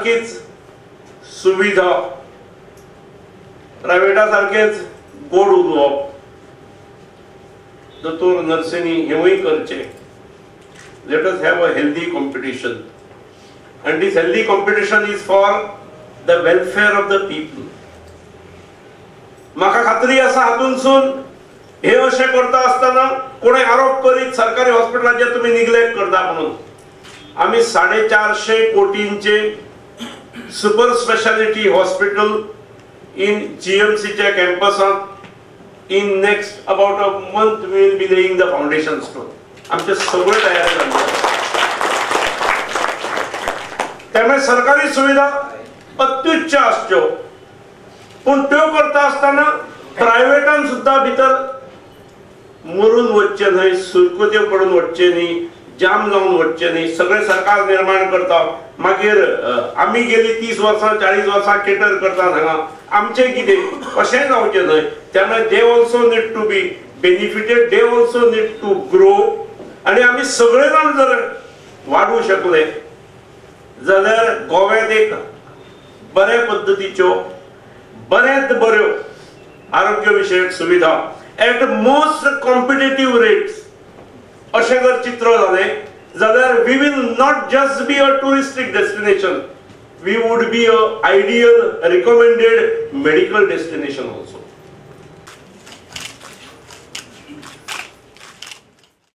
सारखीच सुविधा प्रायव्हेटा सारखेच गोड उलोवप दोतोर नर्सेनी हेवूय करचे. Let us have a healthy competition and this healthy competition is for the welfare of the people. म्हाका खात्री आसा हातूनसून हे अशें करता आसतना कोणी आरोप करीत सरकारी हॉस्पिटलाचे तुम्ही निग्लेक्ट करता म्हणून. आम्ही 450 कोटींचे super speciality hospital in GMC च्या कॅम्पसात in next about a month we will be laying the foundation stone. आमचे सगळे तयारी झाले. त्यामुळे सरकारी सुविधा अत्युच्च आसच्यो पण त्यो करता आसतना प्रायव्हेटान सुद्धा भितर मरून वचचे न्हय, सुरकुत्यो पडून वचचे न्हय, जाम जावन वचचे न्हय. सगळे सरकार निर्माण करता मागीर आमी गेली 30 वर्सां 40 वर्सां केटर करता हांगा आमचे कितें अशें जावचें न्हय. त्यामुळे they also need to be benefited, they also need to grow. आणि आमी सगळे जाण जर वाडू शकले जाल्यार गोव्यात एक बरे पद्धतीच्यो बऱ्यात बऱ्यो आरोग्य विशयक सुविधा एट मोस्ट कॉम्पिटिटिव्ह रेट्स अशें जर चित्र जालें जाल्यार we will not just be a touristic destination, we would be a ideal recommended medical destination also.